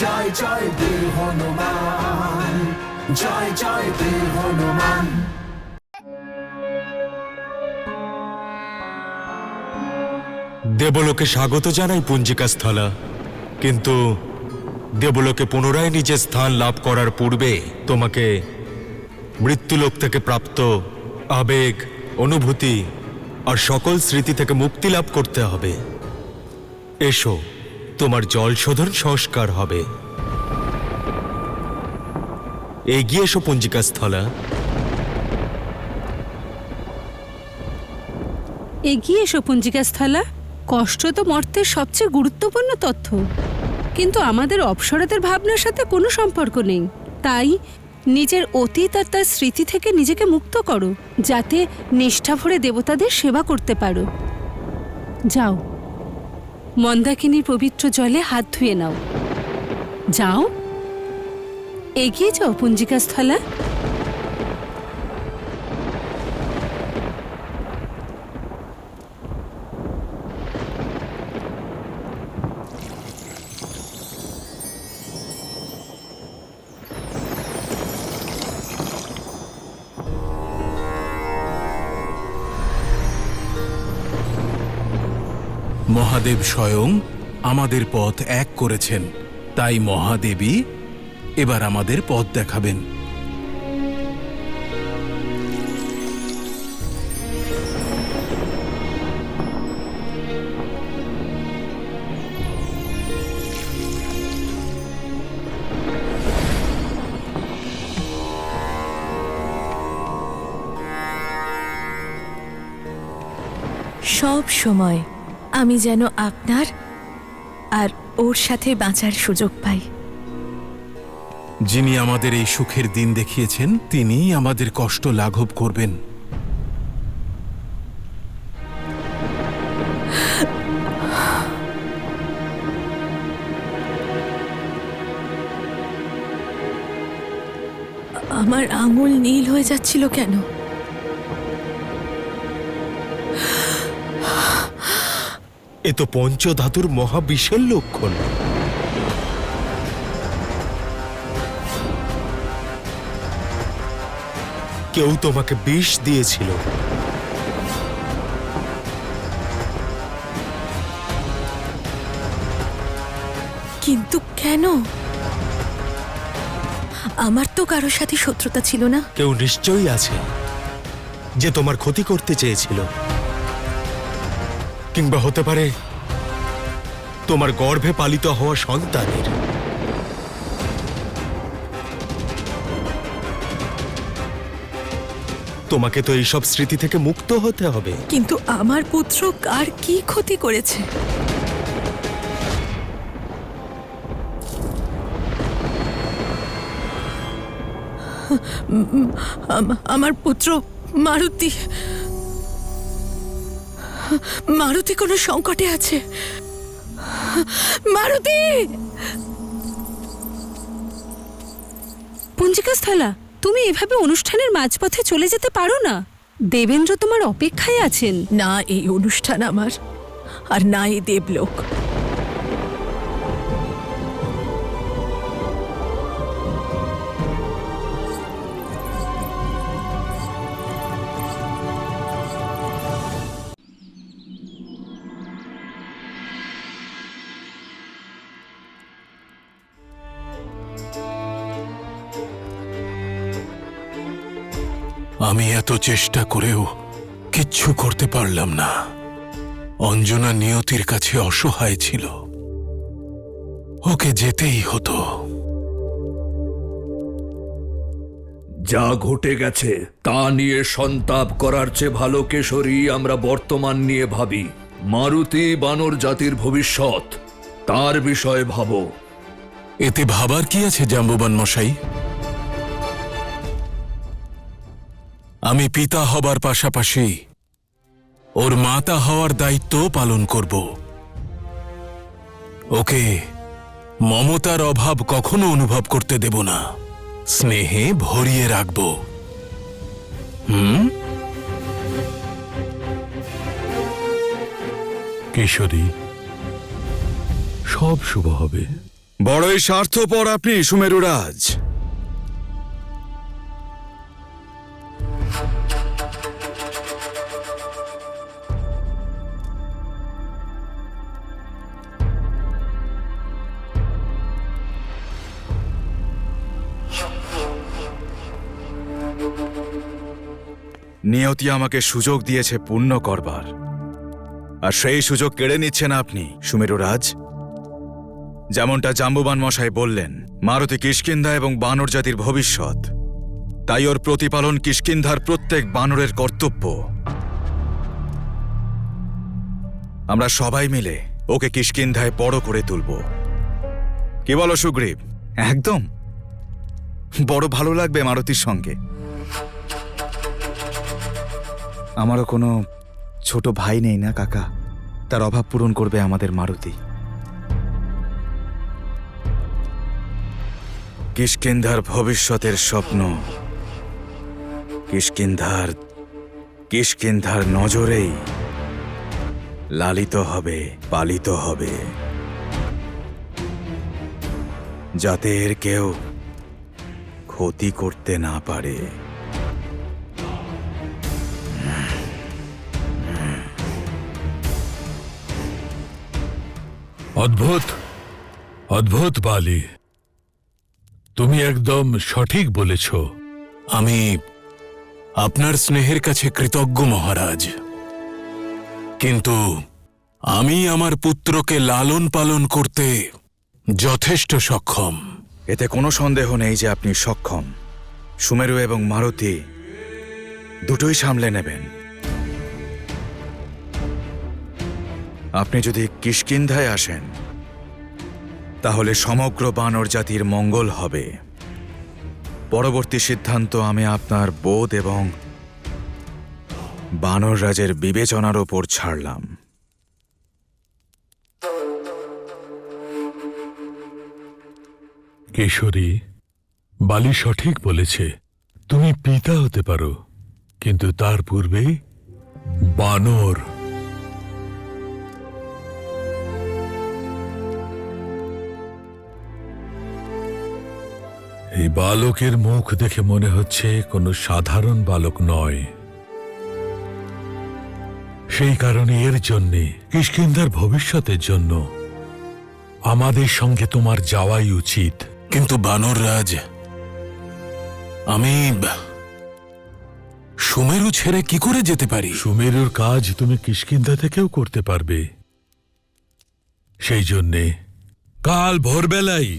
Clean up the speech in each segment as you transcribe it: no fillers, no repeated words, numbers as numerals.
জয় জয় বীর হনুমান, জয় জয় বীর হনুমান। দেবলোকে স্বাগত জানাই পুঞ্জিকা স্থলা, কিন্তু দেবলোকে পুনরায় নিজের স্থান লাভ করার পূর্বে তোমাকে মৃত্যুলোক থেকে প্রাপ্ত আবেগ, অনুভূতি আর সকল স্মৃতি থেকে মুক্তি লাভ করতে হবে। এসো, তোমার জল শোধন সংস্কার হবে। এগিয়ে এসো পুঞ্জিকা স্থলা। এগিয়ে এসো পুঞ্জিকা স্থলা। কষ্ট তো মর্তের সবচেয়ে গুরুত্বপূর্ণ তথ্য, কিন্তু আমাদের অপসরাদের ভাবনার সাথে কোনো সম্পর্ক নেই। তাই নিজের অতীত আর তার স্মৃতি থেকে নিজেকে মুক্ত করো, যাতে নিষ্ঠা ভরে দেবতাদের সেবা করতে পারো। যাও, মন্দাকিনীর পবিত্র জলে হাত ধুয়ে নাও। যাও, এগিয়ে যাও পুঞ্জিকা স্থলা। মহাদেব স্বয়ং আমাদের পথ এক করেছেন, তাই মহাদেবী এবার আমাদের পথ দেখাবেন। সব সময় আমি যেন আপনার আর ওর সাথে বাঁচার সুযোগ পাই। যিনি আমাদের এই সুখের দিন দেখিয়েছেন, তিনিই আমাদের কষ্ট লাঘব করবেন। আমার আঙুল নীল হয়ে যাচ্ছিল কেন? এ তো পঞ্চধাতুর মহাবিষের লক্ষণ। কেউ তোমাকে বিষ দিয়েছিল। কিন্তু কেন? আমার তো কারোর সাথে শত্রুতা ছিল না। কেউ নিশ্চয়ই আছে যে তোমার ক্ষতি করতে চেয়েছিল, কিংবা হতে পারে তোমার গর্ভে পালিত হওয়া সন্তানের। তোমাকে তো এইসব স্মৃতি থেকে মুক্ত হতে হবে। কিন্তু আমার পুত্র কার কি ক্ষতি করেছে? আমার পুত্র মারুতি, মারুতি কোনো সংকটে আছে। মারুতি! পুঞ্জিকা স্থলা, তুমি এভাবে অনুষ্ঠানের মাঝপথে চলে যেতে পারো না। দেবেন্দ্র তোমার অপেক্ষায় আছেন। না এই অনুষ্ঠান আমার, আর না এই দেবলোক। আমি এত চেষ্টা করেও কিচ্ছু করতে পারলাম না। অঞ্জনা নিয়তির কাছে অসহায় ছিল, ওকে যেতেই হতো। যা ঘটে গেছে তা নিয়ে সন্তাপ করার চেয়ে ভালো কেশরী আমরা বর্তমান নিয়ে ভাবি। মারুতি বানর জাতির ভবিষ্যৎ, তার বিষয়ে ভাবো। এতে ভাবার কি আছে জাম্ববান মশাই? আমি পিতা হবার পাশাপাশি ওর মাতা হওয়ার দায়িত্ব পালন করব। ওকে মমতার অভাব কখনো অনুভব করতে দেব না, স্নেহে ভরিয়ে রাখব। কেশরী, সব শুভ হবে। বড়ই স্বার্থপর আপনি, সুমেরুরাজ। নিয়তি আমাকে সুযোগ দিয়েছে পুণ্য করবার, আর সেই সুযোগ কেড়ে নিচ্ছেন আপনি, সুমেরুরাজ। যেমনটা জাম্বুবান মশাই বললেন, মারুতি কিষ্কিন্ধা এবং বানর জাতির ভবিষ্যৎ, তাই ওর প্রতিপালন কিষ্কিন্ধার প্রত্যেক বানরের কর্তব্য। আমরা সবাই মিলে ওকে কিষ্কিন্ধায় বড় করে তুলব। কি বলো সুগ্রীব? একদম বড় ভালো লাগবে মারুতির সঙ্গে। আমারও কোনো ছোট ভাই নেই না কাকা, তার অভাব পূরণ করবে আমাদের মারুতি। কিষ্কিন্ধার ভবিষ্যতের স্বপ্ন কিষ্কিন্ধার নজরেই লালিত হবে, পালিত হবে, যাতে এর কেউ ক্ষতি করতে না পারে। অদ্ভুত, অদ্ভুত বালি, তুমি একদম সঠিক বলেছ। আমি আপনার স্নেহের কাছে কৃতজ্ঞ মহারাজ, কিন্তু আমি আমার পুত্রকে লালন পালন করতে যথেষ্ট সক্ষম। এতে কোনো সন্দেহ নেই যে আপনি সক্ষম। সুমেরু এবং মারুতি দুটোই সামলে নেবেন। আপনি যদি কিষ্কিন্ধায় আসেন, তাহলে সমগ্র বানর জাতির মঙ্গল হবে। পরবর্তী সিদ্ধান্ত আমি আপনার বোধ এবং বানর রাজের বিবেচনার ওপর ছাড়লাম। কেশরী, বালি সঠিক বলেছে। তুমি পিতা হতে পারো, কিন্তু তার পূর্বে বানর। এই বালকের মুখ দেখে মনে হচ্ছে কোনো সাধারণ বালক নয়। সেই কারণে এর জন্যে, কিষ্কিন্ধার ভবিষ্যতের জন্য আমাদের সঙ্গে তোমার যাওয়াই উচিত। কিন্তু বানররাজ, আমি সুমেরু ছেড়ে কি করে যেতে পারি? সুমেরুর কাজ তুমি কিষ্কিন্ধা থেকেও করতে পারবে। সেই জন্যে কাল ভোরবেলাই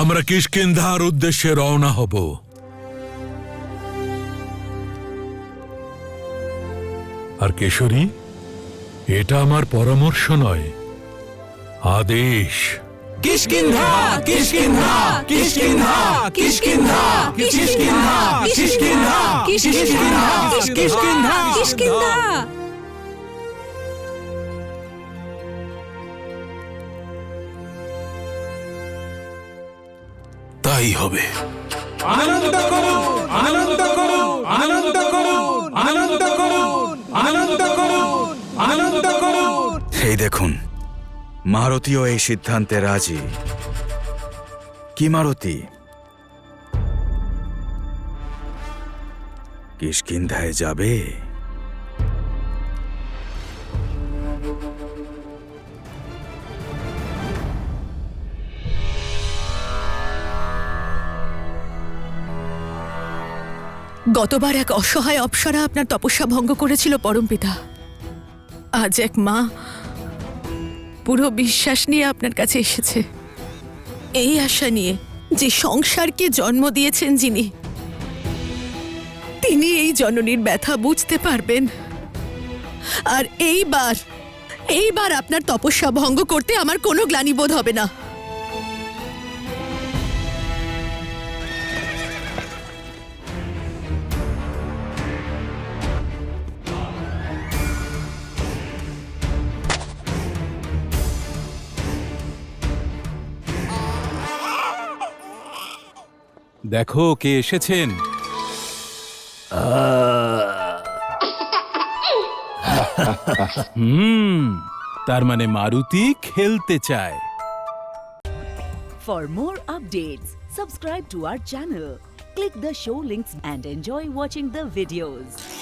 আমরা কিষ্কিন্ধার উদ্দেশ্যে রওনা হব। আর কেশরী, এটা আমার পরামর্শ নয়, আদেশ। কিষ্কিন্ধা কিষ্কিন্ধা কিষ্কিন্ধা কিষ্কিন্ধা কিষ্কিন্ধা কিষ্কিন্ধা কিষ্কিন্ধা কিষ্কিন্ধা কিষ্কিন্ধা। তাই হবে। আনন্দ করুন, আনন্দ করুন, আনন্দ করুন, আনন্দ করুন, আনন্দ করুন, আনন্দ করুন। এই দেখুন, মারুতিও এই সিদ্ধান্তে রাজি। কি মারুতি? কিষ্কিন্ধায় যাবে? গতবার এক অসহায় অপ্সরা আপনার তপস্যা ভঙ্গ করেছিল পরমপিতা। আজ এক মা পুরো বিশ্বাস নিয়ে আপনার কাছে এসেছে, এই আশা নিয়ে যে সংসারকে জন্ম দিয়েছেন যিনি, তিনি এই জননীর ব্যথা বুঝতে পারবেন। আর এইবার আপনার তপস্যা ভঙ্গ করতে আমার কোনো গ্লানিবোধ হবে না। দেখো কে এসেছেন। তার মানে মারুতি খেলতে চায়। For more updates, subscribe to our channel, click the show links and enjoy watching the videos.